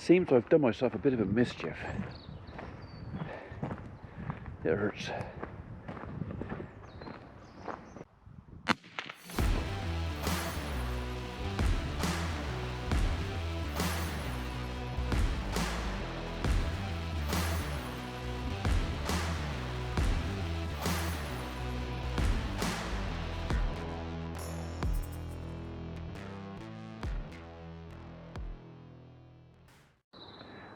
seems I've done myself a bit of a mischief. It hurts.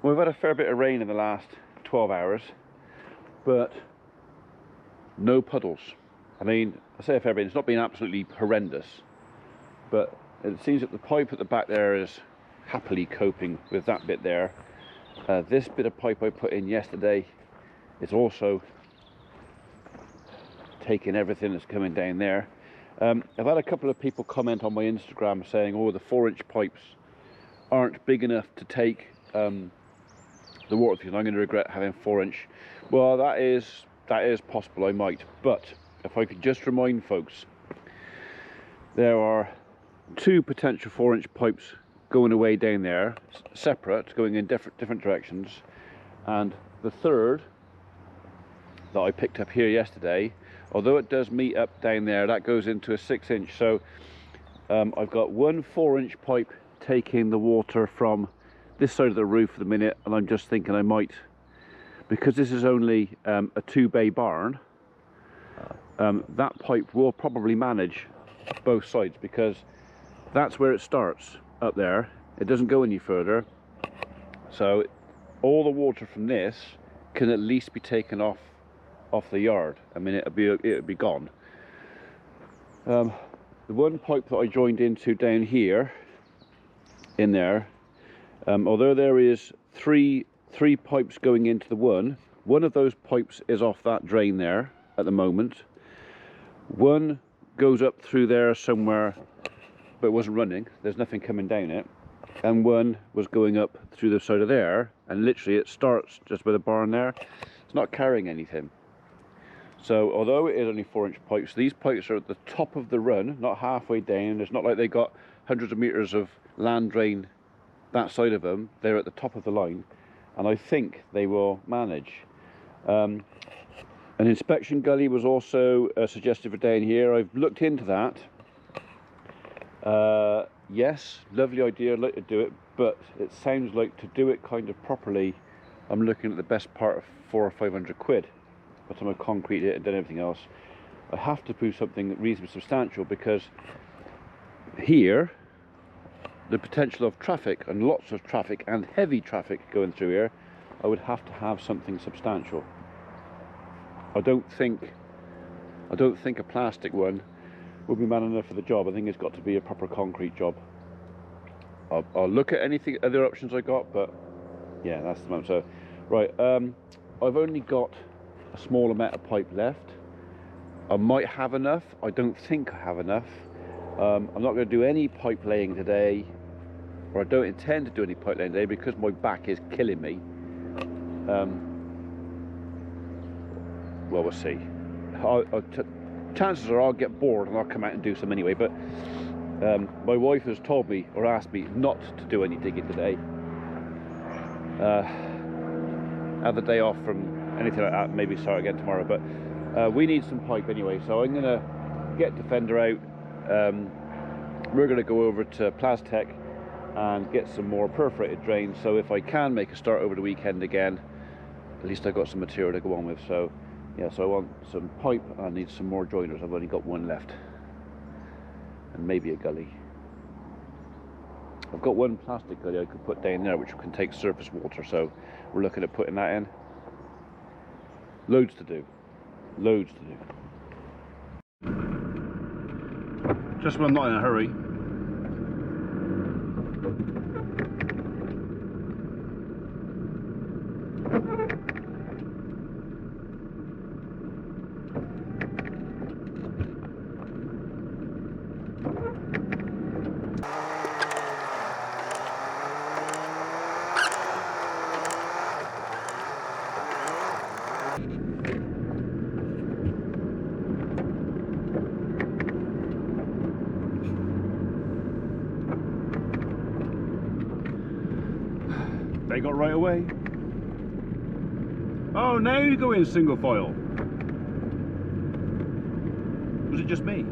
We've had a fair bit of rain in the last 12 hours, but no puddles. I mean, I say a fair bit, it's not been absolutely horrendous, but it seems that the pipe at the back there is happily coping with that bit there. This bit of pipe I put in yesterday is also taking everything that's coming down there. I've had a couple of people comment on my Instagram saying, oh, the 4-inch pipes aren't big enough to take the water through. I'm going to regret having 4-inch. Well, that is possible, I might, but if I could just remind folks, there are 2 potential 4-inch pipes going away down there, separate, going in different directions, and the third that I picked up here yesterday, although it does meet up down there, that goes into a 6-inch. So I've got 1 4-inch pipe taking the water from this side of the roof at the minute, and I'm just thinking I might, because this is only a 2-bay barn, that pipe will probably manage both sides, because that's where it starts, up there. It doesn't go any further, so all the water from this can at least be taken off the yard. I mean, it'll be gone. The one pipe that I joined into down here, in there, although there is three pipes going into the one of those pipes is off that drain there at the moment. One goes up through there somewhere, but it wasn't running. There's nothing coming down it. And one was going up through the side of there, and literally it starts just by the barn there. It's not carrying anything. So although it is only 4-inch pipes, these pipes are at the top of the run, not halfway down. It's not like they got hundreds of meters of land drain that side of them. They're at the top of the line, and I think they will manage. An inspection gully was also suggested for down here. I've looked into that. Yes, lovely idea, I'd like to do it, but it sounds like to do it kind of properly, I'm looking at the best part of 400 or 500 quid. By the time I've concreted it and done everything else, I have to do something reasonably substantial, because here the potential of traffic, and lots of traffic and heavy traffic going through here, I would have to have something substantial. I don't think a plastic one will be man enough for the job. I think it's got to be a proper concrete job. I'll look at anything other options I got, but yeah, that's the moment. So right, I've only got a small amount of pipe left. I might have enough. I don't think I have enough. I'm not going to do any pipe laying today, or I don't intend to do any pipe laying today, because my back is killing me. Well, we'll see. Chances are I'll get bored and I'll come out and do some anyway, but my wife has told me, or asked me, not to do any digging today. Have the day off from anything like that, maybe start again tomorrow, but we need some pipe anyway, so I'm going to get Defender out. We're going to go over to Plastech and get some more perforated drains, so if I can make a start over the weekend again, at least I've got some material to go on with. So yeah, so I want some pipe, and I need some more joiners. I've only got one left, and maybe a gully. I've got one plastic gully I could put down there which can take surface water, so we're looking at putting that in. Loads to do, loads to do. Just when I'm not in a hurry. they got right away. Oh, now you go in single file. Was it just me?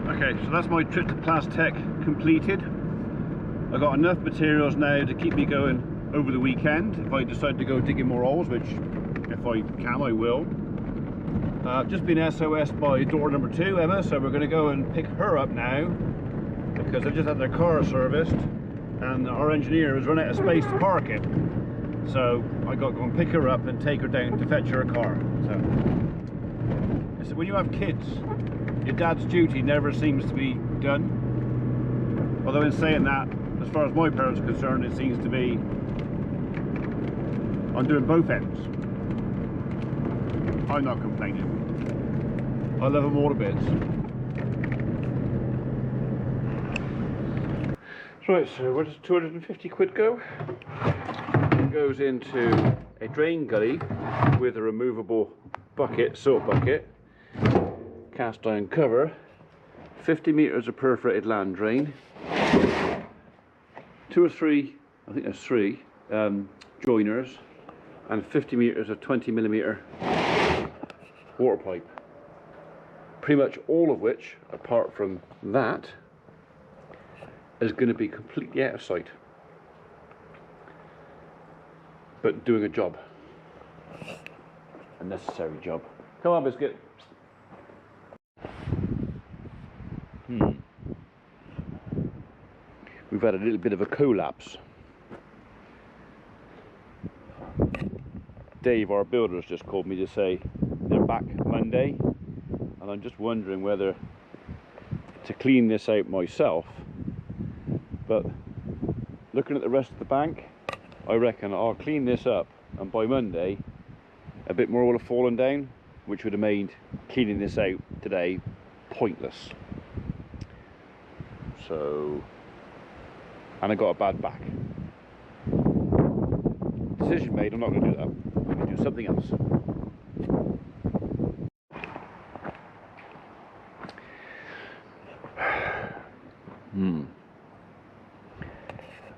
Okay, so that's my trip to Plastech completed. I got enough materials now to keep me going over the weekend. If I decide to go digging more holes, which if I can, I will. I've just been SOS by door number 2, Emma, so we're going to go and pick her up now because they've just had their car serviced and our engineer has run out of space to park it. So I got to go and pick her up and take her down to fetch her a car. So when you have kids, your dad's duty never seems to be done. Although in saying that, as far as my parents are concerned, it seems to be I'm doing both ends. I'm not complaining. I love them all to bits. Right, so where does 250 quid go? It goes into a drain gully with a removable bucket, silt bucket, cast iron cover, 50 metres of perforated land drain, 2 or 3, I think there's 3 joiners, and 50 metres of 20mm water pipe. Pretty much all of which, apart from that, is going to be completely out of sight, but doing a job, a necessary job. Come on, biscuit. We've had a little bit of a collapse. Dave, our builder, has just called me to say they're back Monday, and I'm just wondering whether to clean this out myself. But looking at the rest of the bank, I reckon I'll clean this up, and by Monday a bit more will have fallen down, which would have made cleaning this out today pointless. So, and I got a bad back. Decision made, I'm not going to do that. I'm going to do something else.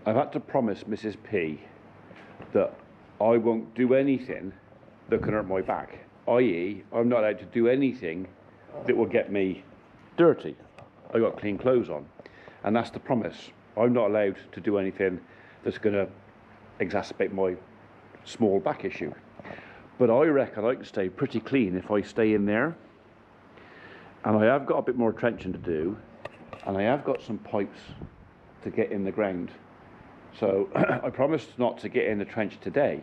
I've had to promise Mrs. P that I won't do anything that can hurt my back, i.e. I'm not allowed to do anything that will get me dirty. I got clean clothes on, and that's the promise. I'm not allowed to do anything that's going to exacerbate my small back issue. But I reckon I can stay pretty clean if I stay in there, and I have got a bit more trenching to do, and I have got some pipes to get in the ground. So I promised not to get in the trench today,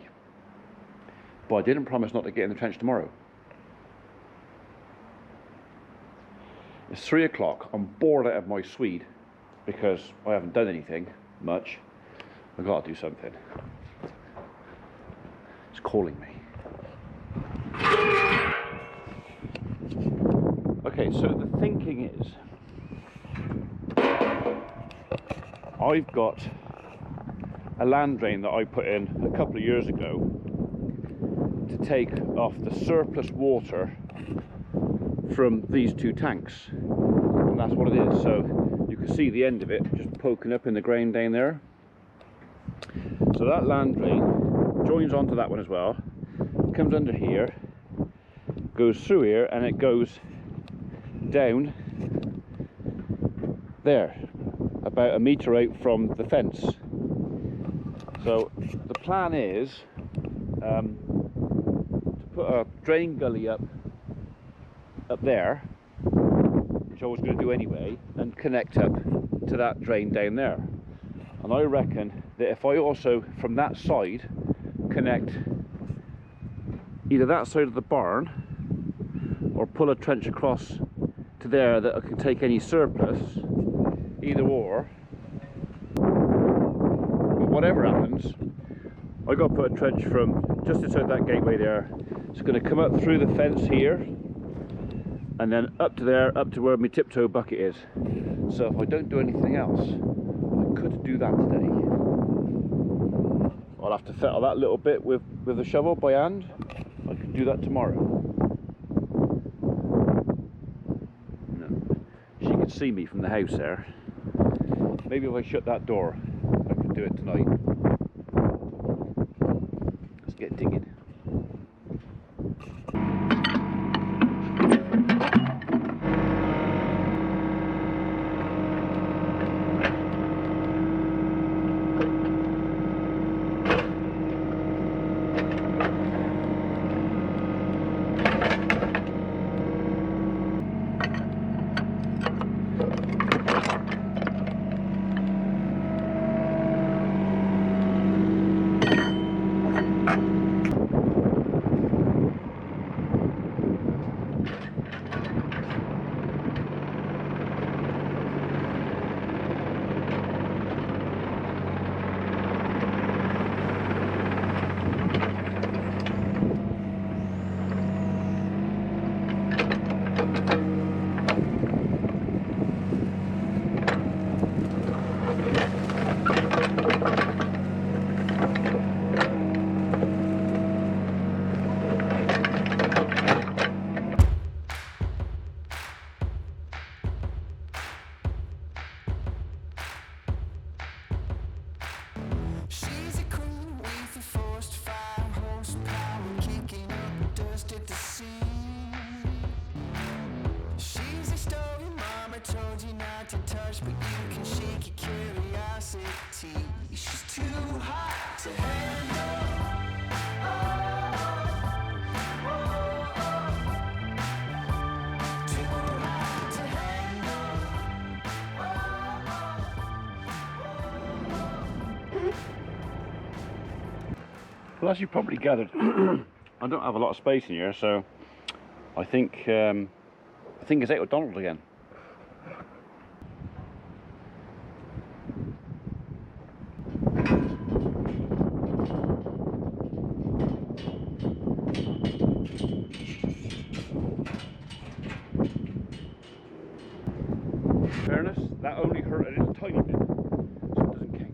but I didn't promise not to get in the trench tomorrow. It's 3 o'clock, I'm bored out of my Swede because I haven't done anything much. I've got to do something. It's calling me. Okay, so the thinking is, I've got a land drain that I put in a couple of years ago to take off the surplus water from these 2 tanks, and that's what it is. So you can see the end of it just poking up in the ground down there. So that land drain joins onto that one as well, comes under here, goes through here, and it goes down there about a metre out from the fence. So the plan is to put a drain gully up there, which I was going to do anyway, and connect up to that drain down there. And I reckon that if I also from that side connect either that side of the barn or pull a trench across to there that I can take any surplus, either or, whatever happens, I got to put a trench from just inside that gateway there. It's going to come up through the fence here and then up to there, up to where my tiptoe bucket is. So if I don't do anything else, I could do that today. I'll have to fettle that little bit with a shovel by hand. I can do that tomorrow. No. She see me from the house there. Maybe if I shut that door, I can do it tonight. Let's get digging. Well, as you probably gathered, I don't have a lot of space in here, so I think it's out with Donald again. In fairness, that only hurt a little tiny bit, so it doesn't count.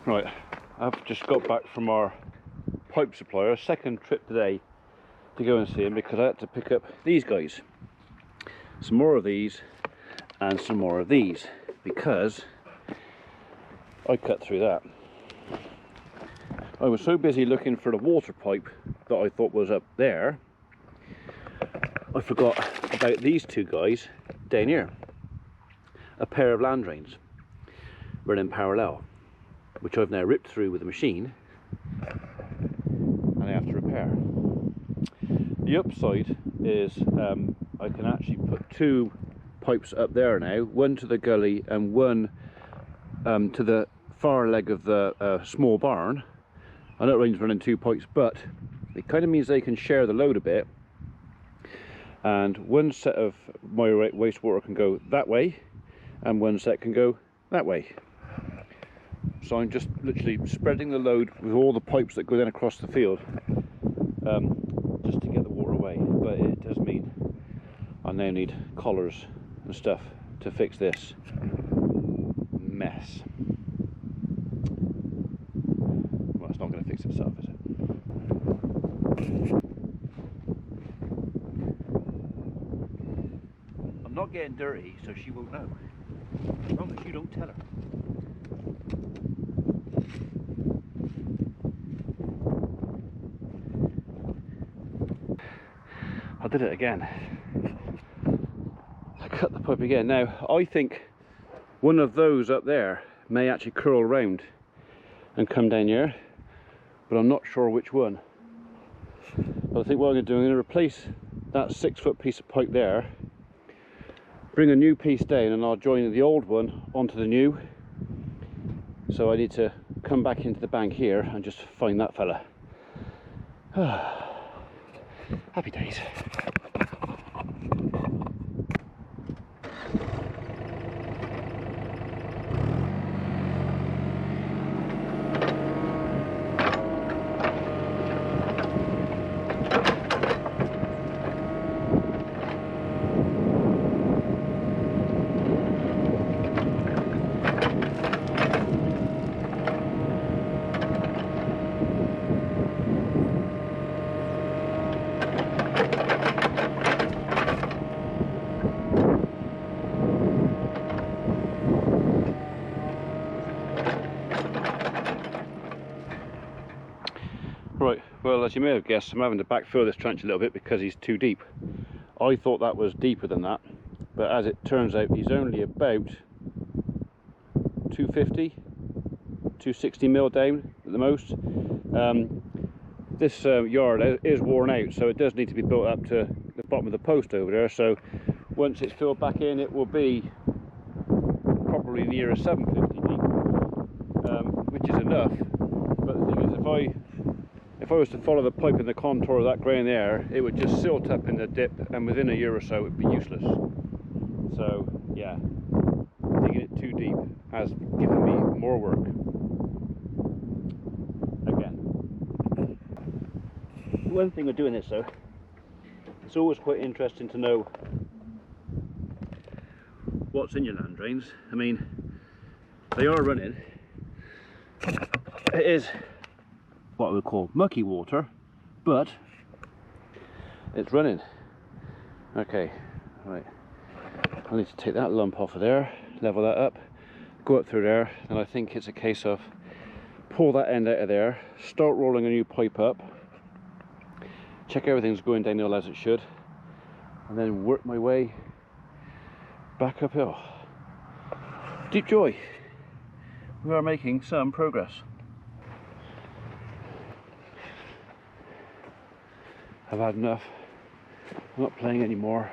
Right, I've just got back from our pipe supplier, second trip today to go and see him because I had to pick up these guys. Some more of these and some more of these because I cut through that. I was so busy looking for the water pipe that I thought was up there, I forgot about these two guys down here. A pair of land drains running parallel, which I've now ripped through with a machine and I have to repair. The upside is I can actually put two pipes up there now, one to the gully and one to the far leg of the small barn. I know it means running two pipes, but it kind of means they can share the load a bit, and one set of my wastewater can go that way and one set can go that way. So I'm just literally spreading the load with all the pipes that go then across the field, just to get the water away. But it does mean I now need collars and stuff to fix this mess. Well, it's not going to fix itself, is it? not getting dirty, so she won't know. As long as you don't tell her. I did it again. I cut the pipe again. Now, I think one of those up there may actually curl round and come down here, but I'm not sure which one. But I think what I'm going to do, I'm going to replace that 6-foot piece of pipe there, bring a new piece down, and I'll join the old one onto the new. So I need to come back into the bank here and just find that fella. Happy days. Right, well, as you may have guessed, I'm having to backfill this trench a little bit because he's too deep. I thought that was deeper than that, but as it turns out, he's only about 250, 260 mil down at the most. This yard is worn out, so it does need to be built up to the bottom of the post over there. So once it's filled back in, it will be probably near a 750 deep, which is enough. But the thing is, if I was to follow the pipe in the contour of that grain there, it would just silt up in the dip, and within a year or so it would be useless. So yeah, digging it too deep has given me more work again. One thing with doing this though, it's always quite interesting to know what's in your land drains. I mean, they are running. It is what we call mucky water, but it's running. Okay, right. I need to take that lump off of there, level that up, go up through there, and I think it's a case of pull that end out of there, start rolling a new pipe up, check everything's going downhill as it should, and then work my way back uphill. Deep joy. We are making some progress. I've had enough. I'm not playing anymore.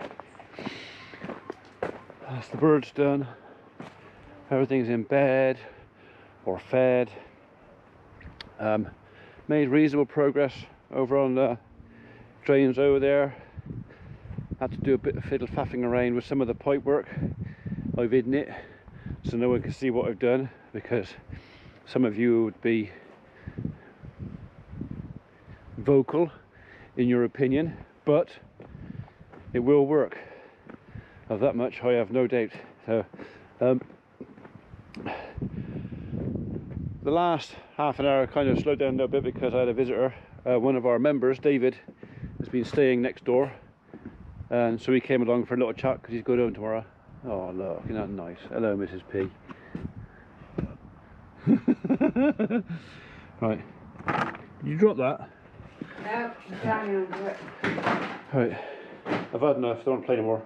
That's the birds done. Everything's in bed or fed. Made reasonable progress over on the drains over there. Had to do a bit of fiddle faffing around with some of the pipe work. I've hidden it so no one can see what I've done, because some of you would be vocal in your opinion, but it will work. Of that much I have no doubt. So the last half an hour I kind of slowed down a little bit because I had a visitor. One of our members, David, has been staying next door, and so he came along for a little chat because he's going home tomorrow. Oh look, isn't that nice? Hello Mrs. P. Right, did you drop that? No, I'm down under it. Right, I've had enough, don't want to play anymore.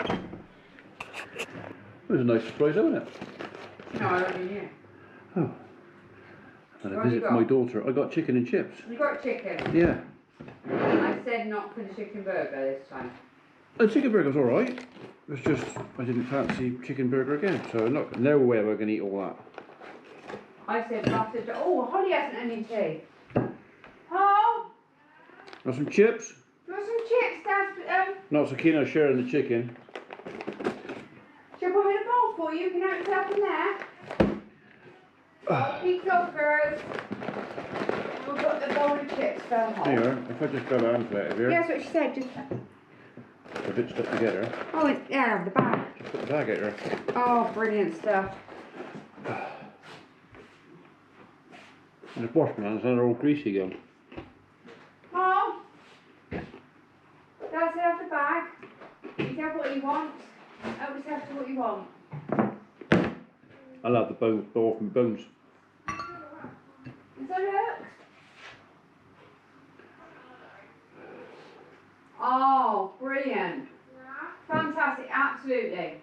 It was a nice surprise, wasn't it? No, I don't mean you. Oh. And a What visit you from my got? daughter. I got chicken and chips. You got chicken? Yeah. I said not for the chicken burger this time. The chicken burger was alright. It was just, I didn't fancy chicken burger again, so no way am I going to eat all that. I said after. Oh, Holly hasn't any tea. Oh, Got some chips. you want some chips, Dad? Not so keen on sharing the chicken. Shall I put them in a bowl for you? You can have yourself in there. Be close, girls. We'll put the bowl of chips for Holly. Here, if I just grab a handful out of here. Yeah, that's what she said. Just. A bit stuck together. Oh, it's yeah, the bag. Just put the bag out there. Oh, brilliant stuff. And the wash my hands and they're all greasy again. Mom, Dad's have the bag. You can have what he wants. I always have I'll have the bone, off my bones. Is that it? Oh, brilliant. Fantastic, absolutely.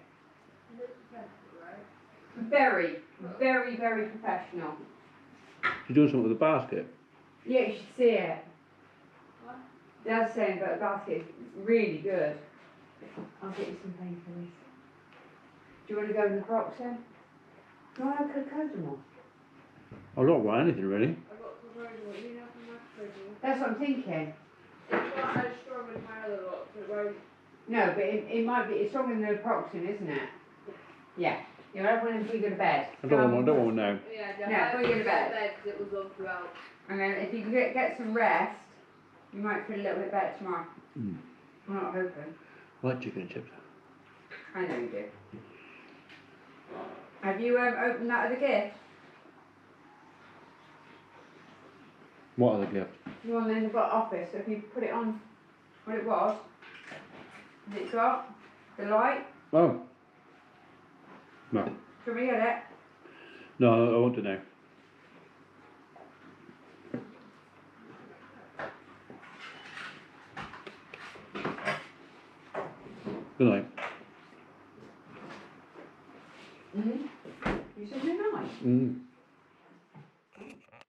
Very, very, very professional. You're doing something with the basket? Yeah, you should see it. Dad's saying about the basket is really good. I'll get you some paint for this. Do you want to go in the Crocs then? Do you want to have Cocodamol? I don't want anything really. I've got Cocodamol, you know, from my fridge. That's what I'm thinking. It's not as strong as my other lot, so it won't. No, but it might be, it's stronger than the Naproxen, isn't it? Yeah. You'll have one until you go to bed. I don't want one now. Yeah, No, before you go to bed. because it was all throughout. And then if you can get some rest, you might feel a little bit better tomorrow. Mm. I'm not hoping. I like chicken and chips. I know you do. Have you opened that other gift? What other gift? The one in the office. So if you put it on what it was, has it got the light? Oh. No. Should we get it? No, I want to know. Good night. You said you're nice. Mm.